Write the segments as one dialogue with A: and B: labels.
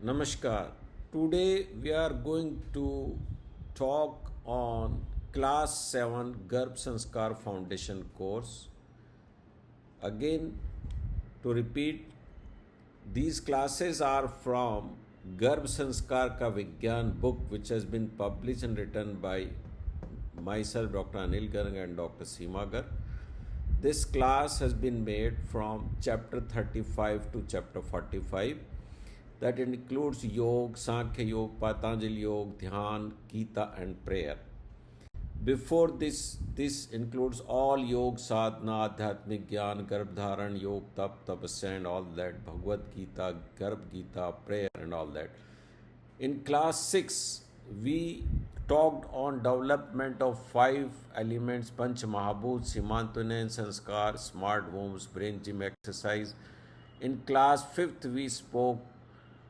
A: Namaskar. Today we are going to talk on Class 7 Garbh Sanskar Foundation course. Again, to repeat, these classes are from Garbh Sanskar Ka Vigyan book, which has been published and written by myself, Dr. Anil Garg and Dr. Seema Garg. This class has been made from chapter 35 to chapter 45. That includes Yoga, Sankhya Yoga, Patanjali Yoga, Dhyan, Gita and prayer. Before this includes all Yoga, Sadhana, Adhyatmik Gyan, Garbhadharan, Yoga, Tap, Tapasya and all that, Bhagavad Gita, Garbh Gita, prayer and all that. In class 6, we talked on development of 5 elements, Panch Mahabhut, Simantunayan Sanskar, smart wombs, brain gym exercise. In class 5th, we spoke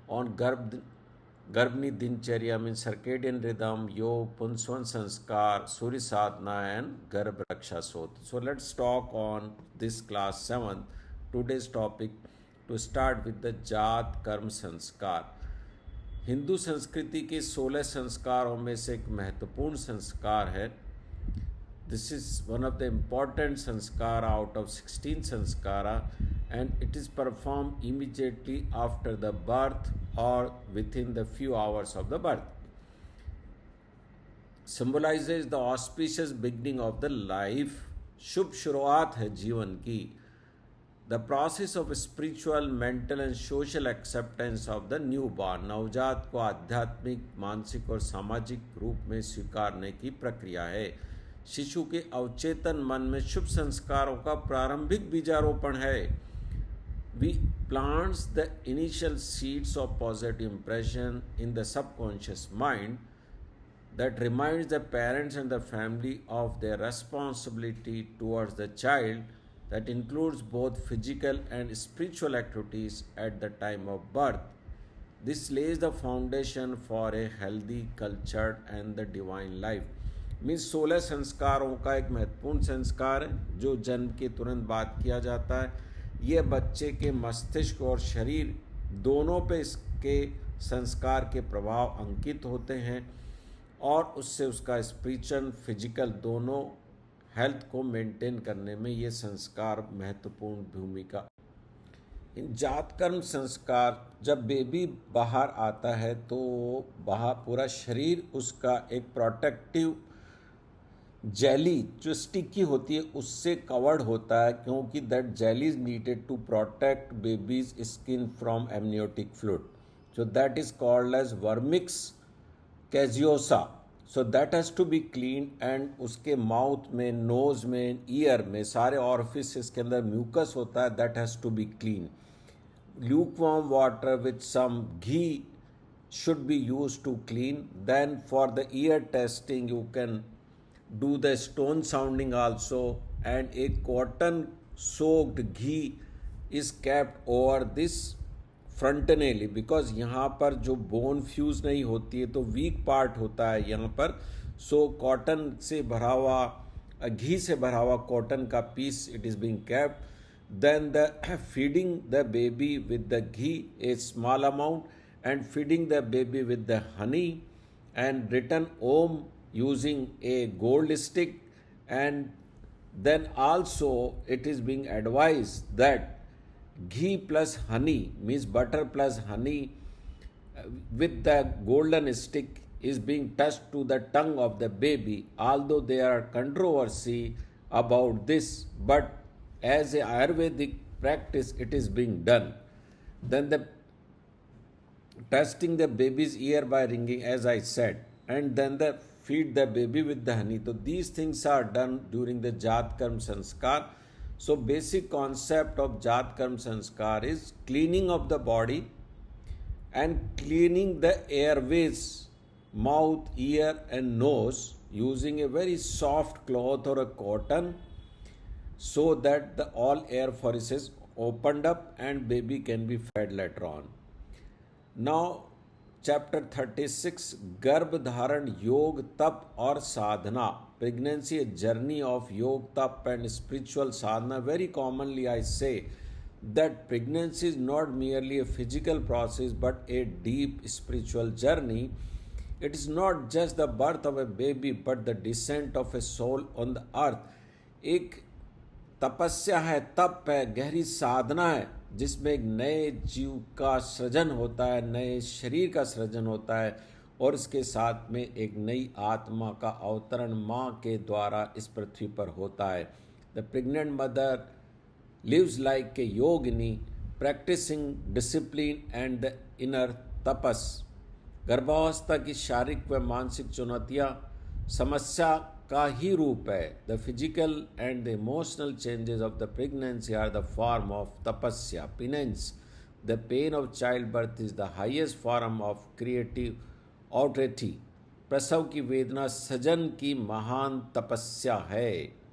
A: on Garbhni Dincharya, means circadian rhythm, Yoga, Punswan Sanskar, Surya Sadhana and Garbh Raksha Sot. So let's talk on this class 7. Today's topic to start with the Jat Karm Sanskar. Hindu संस्कृति के 16 संस्कारों में से एक महत्वपूर्ण संस्कार है. This is one of the important sanskar out of 16 sanskara and it is performed immediately after the birth or within the few hours of the birth. Symbolizes the auspicious beginning of the life. शुभ शुरुआत है जीवन की. The process of spiritual, mental and social acceptance of the newborn. नवजात को आध्यात्मिक, मानसिक और सामाजिक रूप में स्वीकारने की प्रक्रिया है. शिशु के अवचेतन मन में शुभ संस्कारों का प्रारंभिक बीजारोपण है. We plants the initial seeds of positive impression in the subconscious mind that reminds the parents and the family of their responsibility towards the child, that includes both physical and spiritual activities at the time of birth. This lays the foundation for a healthy, cultured and the divine life. Means 16 संस्कारों का एक महत्वपूर्ण संस्कार है जो जन्म के तुरंत बाद किया जाता है. ये बच्चे के मस्तिष्क और शरीर दोनों पे इसके संस्कार के प्रभाव अंकित होते हैं और उससे उसका स्पिरिचुअल, फिजिकल दोनों हेल्थ को मेंटेन करने में ये संस्कार महत्वपूर्ण भूमिका. इन जात कर्म संस्कार, जब बेबी बाहर आता है तो बाहर पूरा शरीर उसका एक प्रोटेक्टिव जेली जो स्टिकी होती है उससे कवर्ड होता है, क्योंकि that jelly is needed to protect baby's skin from amniotic fluid. So that is called as vernix caseosa. So that has to be clean and उसके माउथ में, नोज में, ईयर में, सारे ऑरिफिस के अंदर म्यूकस होता है, that has to be clean. lukewarm water with some ghee should be used to clean. Then for the ear testing you can do the stone sounding also, and a cotton soaked ghee is kept over this frontanally, because यहाँ पर जो bone fuse नहीं होती है तो week part होता है यहाँ पर. सो कॉटन से भरा हुआ, घी से भरा हुआ कॉटन का piece it is being kept. Then the feeding the baby with the ghee a small amount, and feeding the baby with the honey, and written Om using a gold stick. And then also it is being advised that ghee plus honey, means butter plus honey, with the golden stick is being touched to the tongue of the baby. Although there are controversy about this, but as a Ayurvedic practice it is being done. Then the testing the baby's ear by ringing, as I said, and then the feed the baby with the honey. So these things are done during the Jat Karm Sanskar. So basic concept of Jat Karm Sanskar is cleaning of the body and cleaning the airways, mouth, ear and nose, using a very soft cloth or a cotton, so that the all air orifices opened up and baby can be fed later on. Now chapter 36, गर्भ धारण, योग, तप और साधना. Pregnancy, a journey of yoga, tap and spiritual sadhana. Very commonly I say that pregnancy is not merely a physical process but a deep spiritual journey. It is not just the birth of a baby but the descent of a soul on the earth. एक तपस्या है, तप है, गहरी साधना है जिसमें एक नए जीव का सृजन होता है, नए शरीर का सृजन होता है और इसके साथ में एक नई आत्मा का अवतरण माँ के द्वारा इस पृथ्वी पर होता है. The pregnant mother lives like a yogini practicing discipline and the inner tapas. गर्भावस्था की शारीरिक व मानसिक चुनौतियाँ समस्या का ही रूप है. The physical and the emotional changes of the pregnancy are the form of tapasya, penance. The pain of child birth is the highest form of creative authority. प्रसव की वेदना सृजन की महान तपस्या है.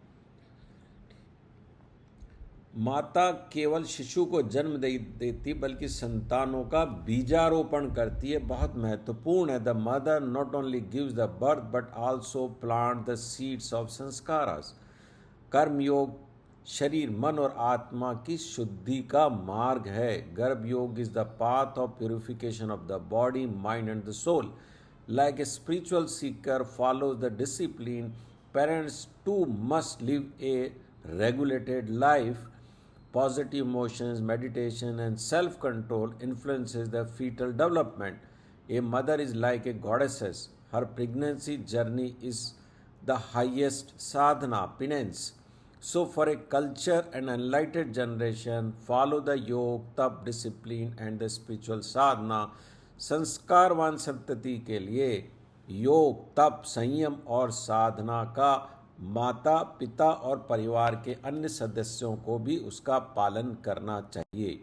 A: माता केवल शिशु को जन्म देती बल्कि संतानों का बीजारोपण करती है. बहुत महत्वपूर्ण है. The mother not only gives the birth but also plant the seeds of sanskaras. कर्मयोग शरीर, मन और आत्मा की शुद्धि का मार्ग है. Garbh yog is the path of purification of the body, mind and the soul. Like a spiritual seeker follows the discipline, parents too must live a regulated life. Positive emotions, meditation and self-control influences the fetal development. A mother is like a goddess. Her pregnancy journey is the highest sadhana, penance. So for a culture and enlightened generation, follow the yoga, tap, discipline and the spiritual sadhana. संस्कारवान संतति के लिए योग, तप, संयम और साधना का माता पिता और परिवार के अन्य सदस्यों को भी उसका पालन करना चाहिए.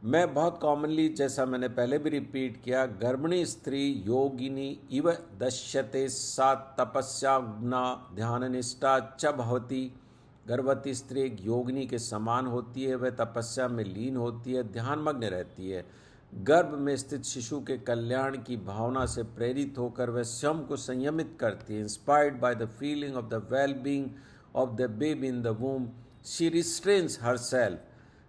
A: मैं बहुत कॉमनली, जैसा मैंने पहले भी रिपीट किया, गर्भिणी स्त्री योगिनी इव दश्यते सा तपस्याग्ना ध्याननिष्ठा च भवति. गर्भवती स्त्री एक योगिनी के समान होती है, वह तपस्या में लीन होती है, ध्यानमग्न रहती है. गर्भ में स्थित शिशु के कल्याण की भावना से प्रेरित होकर वह स्वयं को संयमित करती है. Inspired by the feeling of the well being of the baby in the womb, she restrains herself.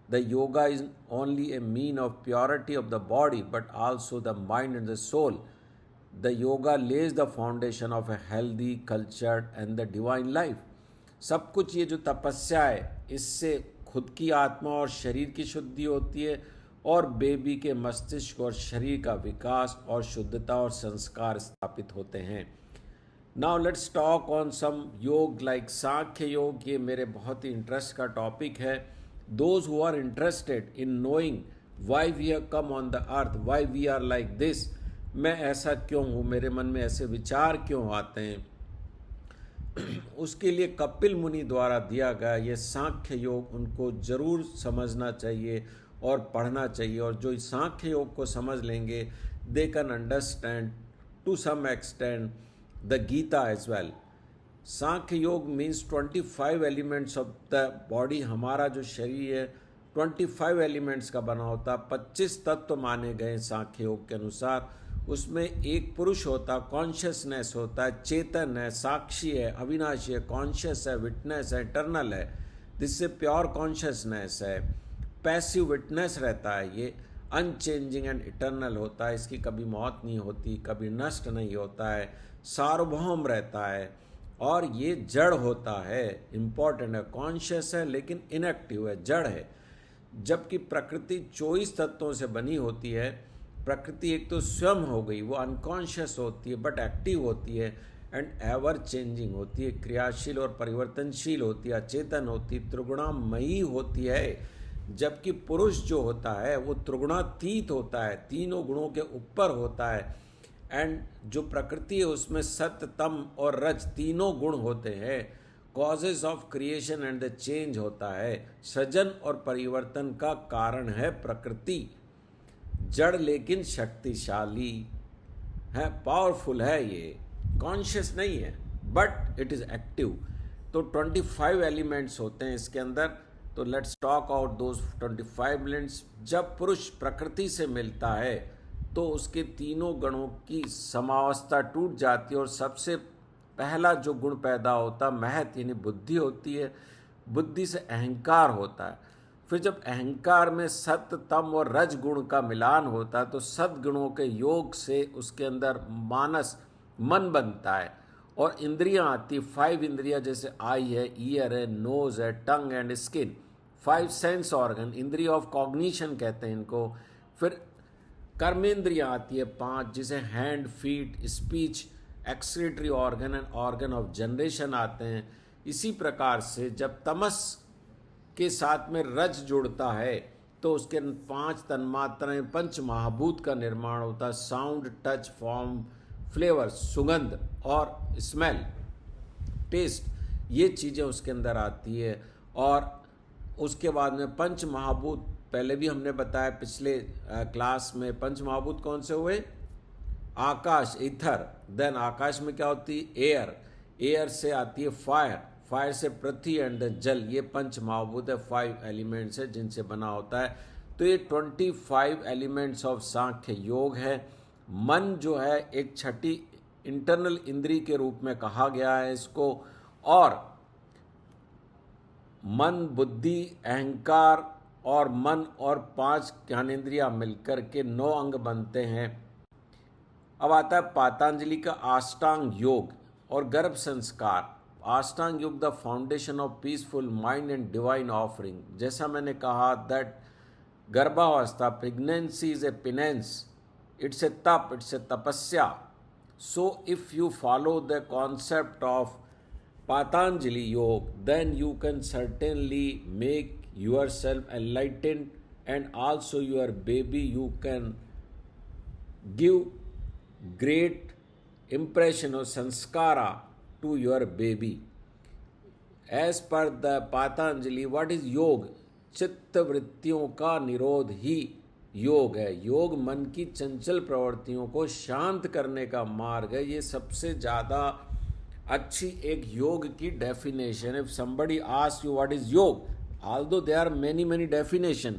A: The yoga is only a mean of purity of the body but also the mind and the soul. The yoga lays the foundation of a healthy, cultured and the divine life. सब कुछ ये जो तपस्या है, इससे खुद की आत्मा और शरीर की शुद्धि होती है और बेबी के मस्तिष्क और शरीर का विकास और शुद्धता और संस्कार स्थापित होते हैं. Now let's talk on some yoga like Samkhya yoga. ये मेरे बहुत ही इंटरेस्ट का टॉपिक है. Those who are interested in knowing why we have come on the earth, why we are like this, मैं ऐसा क्यों हूँ, मेरे मन में ऐसे विचार क्यों आते हैं, उसके लिए कपिल मुनि द्वारा दिया गया ये सांख्य योग उनको जरूर समझना चाहिए और पढ़ना चाहिए. और जो इस सांख्य योग को समझ लेंगे, they can understand to some extent the Gita as well. Sankhya yoga means 25 elements of the body. हमारा जो शरीर है 25 एलिमेंट्स का बना होता. 25 तत्व माने गए सांख्य योग के अनुसार. उसमें एक पुरुष होता, कॉन्शियसनेस होता है, चेतन है, साक्षी है, अविनाशी है, कॉन्शियस है, विटनेस है, इटर्नल है. जिससे प्योर कॉन्शियसनेस है. पैसिव विटनेस रहता है. ये अनचेंजिंग एंड इटर्नल होता है. इसकी कभी मौत नहीं होती, कभी नष्ट नहीं होता है. सार्वभौम रहता है और ये जड़ होता है. इम्पॉर्टेंट है. कॉन्शियस है लेकिन इनएक्टिव है, जड़ है. जबकि प्रकृति 24 तत्वों से बनी होती है. प्रकृति एक तो स्वयं हो गई, वो अनकॉन्शियस होती है बट एक्टिव होती है एंड एवर चेंजिंग होती है, क्रियाशील और परिवर्तनशील होती है, अचेतन होती है, त्रिगुणामयी होती है. जबकि पुरुष जो होता है वो त्रिगुणातीत होता है, तीनों गुणों के ऊपर होता है. एंड जो प्रकृति है उसमें सत्य, तम और रज तीनों गुण होते हैं. Causes of creation and the change होता है. सृजन और परिवर्तन का कारण है प्रकृति. जड़ लेकिन शक्तिशाली है, पावरफुल है. ये कॉन्शियस नहीं है बट इट इज एक्टिव. तो 25 एलिमेंट्स होते हैं इसके अंदर. तो let's talk out those 25 elements. जब पुरुष प्रकृति से मिलता है तो उसके तीनों गणों की समावस्था टूट जाती है और सबसे पहला जो गुण पैदा होता है महत यानी बुद्धि होती है. बुद्धि से अहंकार होता है. फिर जब अहंकार में सत्य, तम और रज गुण का मिलान होता है तो सद्गुणों के योग से उसके अंदर मानस, मन बनता है और इंद्रियां आती, 5 इंद्रियां, जैसे आई है, ईयर है, नोज है, tongue and skin, 5 sense organ, इंद्रिया ऑफ कॉग्निशन कहते हैं इनको। फिर कर्मेंद्रियां आती है 5, जिसे hand, feet, speech, excretory organ and organ of generation आते हैं। इसी प्रकार से जब तमस के साथ में रज जुड़ता है तो उसके 5 तन्मात्राएं, पंच महाभूत का निर्माण होता है। साउंड, टच, फॉर्म, फ्लेवर, सुगंध और स्मेल, टेस्ट, ये चीज़ें उसके अंदर आती है। और उसके बाद में पंच महाभूत, पहले भी हमने बताया पिछले क्लास में, पंच महाभूत कौन से हुए? आकाश, ईथर, देन आकाश में क्या होती है? एयर, एयर से आती है फायर, फायर से पृथ्वी एंड द जल, ये पंच महाभूत है, 5 एलिमेंट्स है जिनसे बना होता है। तो ये 25 एलिमेंट्स ऑफ सांख्य योग है। मन जो है एक छठी इंटरनल इंद्री के रूप में कहा गया है इसको, और मन, बुद्धि, अहंकार और मन और 5 ज्ञानेंद्रियां मिलकर के 9 अंग बनते हैं। अब आता है पातंजलि का अष्टांग योग और गर्भ संस्कार। अष्टांग योग, the foundation of peaceful mind and divine offering. जैसा मैंने कहा दैट गर्भावस्था, pregnancy is a penance, it's a तप, इट्स ए तपस्या। So if you follow the concept of Patanjali Yoga, then you can certainly make yourself enlightened, and also your baby you can give great impression or sanskara to your baby. As per the Patanjali, what is योग? चित्त वृत्तियों का निरोध ही योग है। योग मन की चंचल प्रवृत्तियों को शांत करने का मार्ग है। ये सबसे ज़्यादा अच्छी एक योग की definition. If somebody ask you what is yoga, although there are many definition,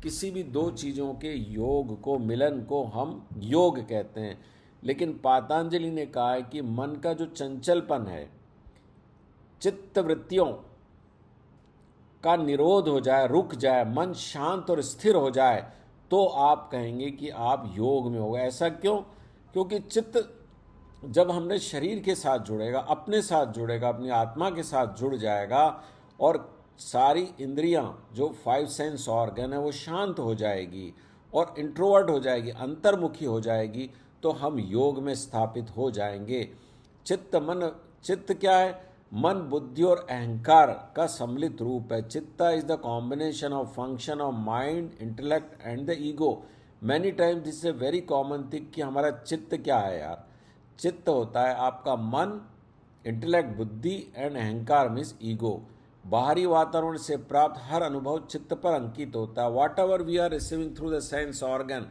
A: किसी भी दो चीज़ों के योग को, मिलन को हम योग कहते हैं। लेकिन पातंजलि ने कहा है कि मन का जो चंचलपन है, चित्त वृत्तियों का निरोध हो जाए, रुक जाए, मन शांत और स्थिर हो जाए, तो आप कहेंगे कि आप योग में हो गए। ऐसा क्यों? क्योंकि चित्त जब हमने शरीर के साथ जुड़ेगा, अपने साथ जुड़ेगा, अपनी आत्मा के साथ जुड़ जाएगा और सारी इंद्रियां जो 5 सेंस ऑर्गन है वो शांत हो जाएगी और इंट्रोवर्ट हो जाएगी, अंतर्मुखी हो जाएगी, तो हम योग में स्थापित हो जाएंगे। चित्त क्या है? मन, बुद्धि और अहंकार का सम्मिलित रूप है। चित्ता is the combination of function of mind, intellect and the ego. Many time this is a very common thing कि हमारा चित्त क्या है यार? चित्त होता है आपका मन, इंटेलेक्ट, बुद्धि एंड अहंकार मीन्स ईगो। बाहरी वातावरण से प्राप्त हर अनुभव चित्त पर अंकित होता है। Whatever we are receiving through the sense organ,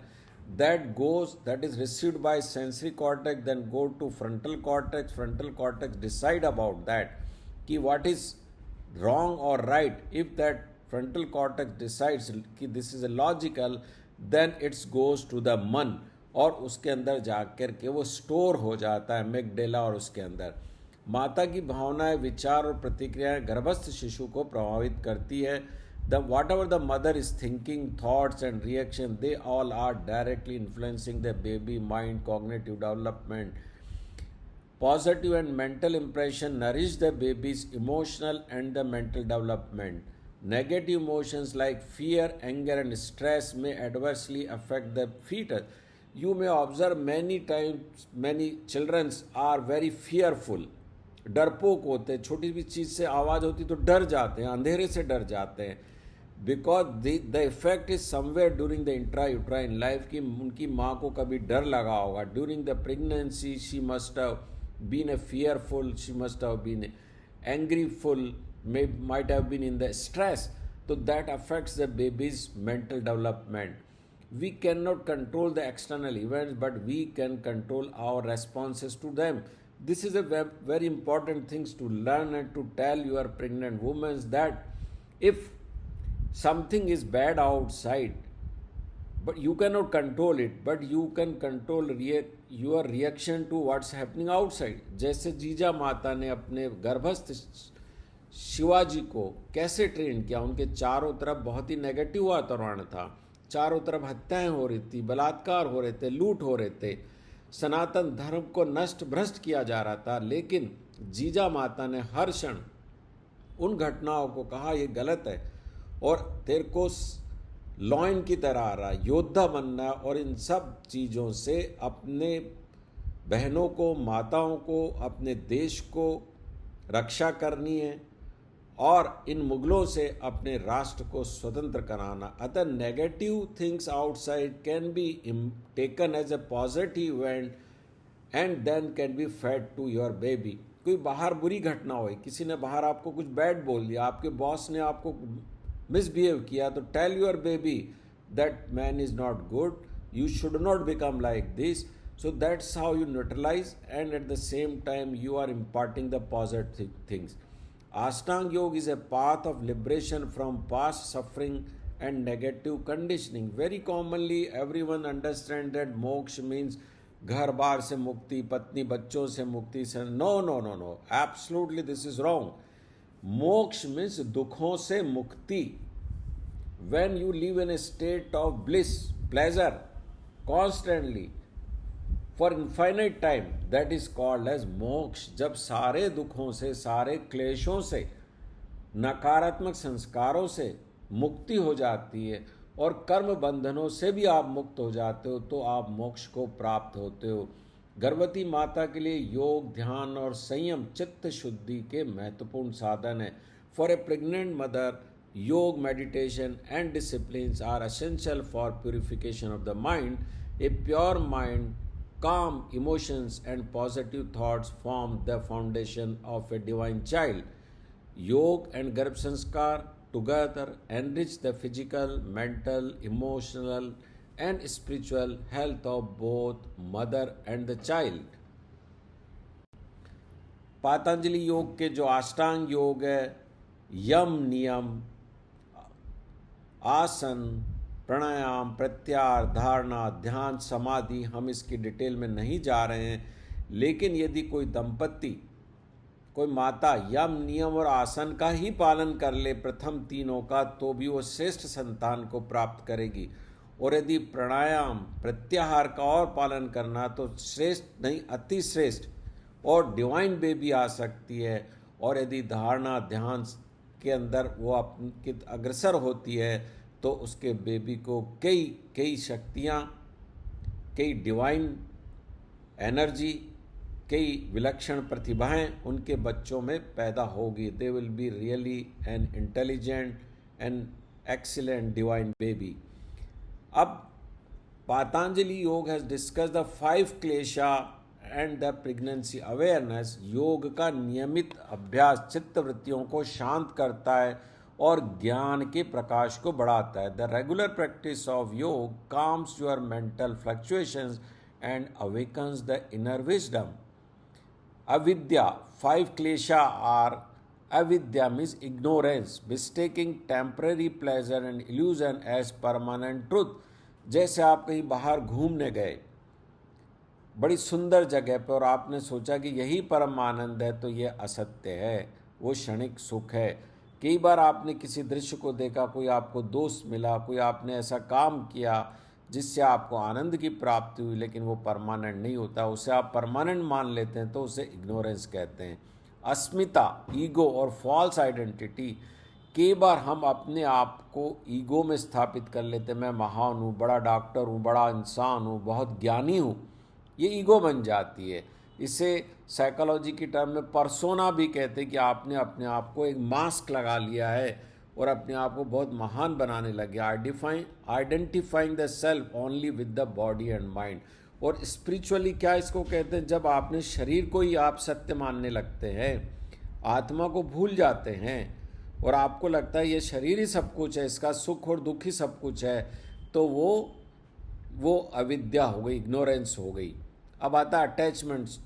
A: that is received by sensory cortex, then go to frontal cortex decide about that कि what is wrong or right. If that frontal cortex decides कि this is illogical, then it goes to the मन और उसके अंदर जाकर के वो store हो जाता है एमिगडाला। और उसके अंदर माता की भावनाएं, विचार और प्रतिक्रियाएं गर्भस्थ शिशु को प्रभावित करती है। Whatever the mother is thinking, thoughts and reaction, they all are directly influencing the baby mind, cognitive development. Positive and mental impression nourish the baby's emotional and the mental development. Negative emotions like fear, anger and stress may adversely affect the fetus. You may observe many times many children are very fearful. डरपोक होते हैं, छोटी भी चीज़ से आवाज़ होती तो डर जाते हैं, अंधेरे से डर जाते हैं। Because the effect is somewhere during the intrauterine life कि उनकी माँ को कभी डर लगा होगा। During the pregnancy she must have been a fearful, she must have been angryful, might have been in the stress. So that affects the baby's mental development. We cannot control the external events, but we can control our responses to them. This is a very important things to learn and to tell your pregnant women that if something is bad outside, but you cannot control it, but you can control your reaction to what's happening outside. जैसे जीजा माता ने अपने गर्भस्थ शिवाजी को कैसे train किया। उनके चारों तरफ बहुत ही नेगेटिव वातावरण था, चारों तरफ हत्याएं हो रही थी, बलात्कार हो रहे थे, लूट हो रहे थे, सनातन धर्म को नष्ट भ्रष्ट किया जा रहा था। लेकिन जीजा माता ने हर क्षण उन घटनाओं को कहा ये गलत है और तेरे को लॉयन की तरह आ रहा है, योद्धा बनना है और इन सब चीज़ों से अपने बहनों को, माताओं को, अपने देश को रक्षा करनी है और इन मुगलों से अपने राष्ट्र को स्वतंत्र कराना। अतः negative things outside can be taken as a positive and then can be fed to your baby. कोई बाहर बुरी घटना हो, किसी ने बाहर आपको कुछ बैड बोल दिया, आपके बॉस ने आपको मिसबिहेव किया, तो tell your baby that man is not good, you should not become like this. So that's how you neutralize, and at the same time you are imparting the positive things. Ashtanga Yoga is a path of liberation from past suffering and negative conditioning. Very commonly everyone understands that moksha means घर बार से मुक्ति, पत्नी बच्चों से मुक्ति से। No no no no, absolutely this is wrong. Moksha means दुखों से मुक्ति। when you live in a state of bliss, pleasure, constantly for infinite time, that is called as मोक्ष। जब सारे दुखों से, सारे क्लेशों से, नकारात्मक संस्कारों से मुक्ति हो जाती है और कर्म बंधनों से भी आप मुक्त हो जाते हो, तो आप मोक्ष को प्राप्त होते हो। गर्भवती माता के लिए योग, ध्यान और संयम चित्त शुद्धि के महत्वपूर्ण साधन है। फॉर ए प्रेग्नेंट मदर, योग, meditation and disciplines are essential for purification of the mind. A pure mind, calm emotions and positive thoughts form the foundation of a divine child. Yog and Garbh Sanskar together enrich the physical, mental, emotional and spiritual health of both mother and the child. Patanjali योग के जो अष्टांग योग है, यम नियम, आसन, प्राणायाम, प्रत्याहार, धारणा, ध्यान, समाधि, हम इसकी डिटेल में नहीं जा रहे हैं। लेकिन यदि कोई दंपत्ति, कोई माता यम, नियम और आसन का ही पालन कर ले, प्रथम तीनों का, तो भी वो श्रेष्ठ संतान को प्राप्त करेगी। और यदि प्राणायाम, प्रत्याहार का और पालन करना, तो श्रेष्ठ नहीं अति श्रेष्ठ और डिवाइन बेबी आ सकती है। और यदि धारणा, ध्यान के अंदर वो अपनी अग्रसर होती है, तो उसके बेबी को कई शक्तियाँ, कई डिवाइन एनर्जी, कई विलक्षण प्रतिभाएं उनके बच्चों में पैदा होगी। They will be really an intelligent and excellent divine baby. अब Patanjali yoga has discuss the 5 klesha and the pregnancy awareness. योग का नियमित अभ्यास चित्त वृत्तियों को शांत करता है और ज्ञान के प्रकाश को बढ़ाता है। द रेगुलर प्रैक्टिस ऑफ योग calms your mental fluctuations and awakens the inner wisdom. Avidya, 5 klesha are: avidya means ignorance, mistaking temporary pleasure and illusion as permanent truth. जैसे आप कहीं बाहर घूमने गए बड़ी सुंदर जगह पर और आपने सोचा कि यही परम आनंद है, तो ये असत्य है, वो क्षणिक सुख है। कई बार आपने किसी दृश्य को देखा, कोई आपको दोस्त मिला, कोई आपने ऐसा काम किया जिससे आपको आनंद की प्राप्ति हुई, लेकिन वो परमानेंट नहीं होता, उसे आप परमानेंट मान लेते हैं, तो उसे इग्नोरेंस कहते हैं। अस्मिता, ईगो और फॉल्स आइडेंटिटी, कई बार हम अपने आप को ईगो में स्थापित कर लेते हैं। मैं महान हूँ, बड़ा डॉक्टर हूँ, बड़ा इंसान हूँ, बहुत ज्ञानी हूँ, ये ईगो बन जाती है। इसे साइकोलॉजी की टर्म में पर्सोना भी कहते हैं कि आपने अपने आप को एक मास्क लगा लिया है और अपने आप को बहुत महान बनाने लगे। Identifying the self only with the body and mind. और स्पिरिचुअली क्या इसको कहते हैं? जब आपने शरीर को ही आप सत्य मानने लगते हैं, आत्मा को भूल जाते हैं और आपको लगता है ये शरीर ही सब कुछ है, इसका सुख और दुख ही सब कुछ है, तो वो अविद्या हो गई, इग्नोरेंस हो गई। अब आता है अटैचमेंट्स।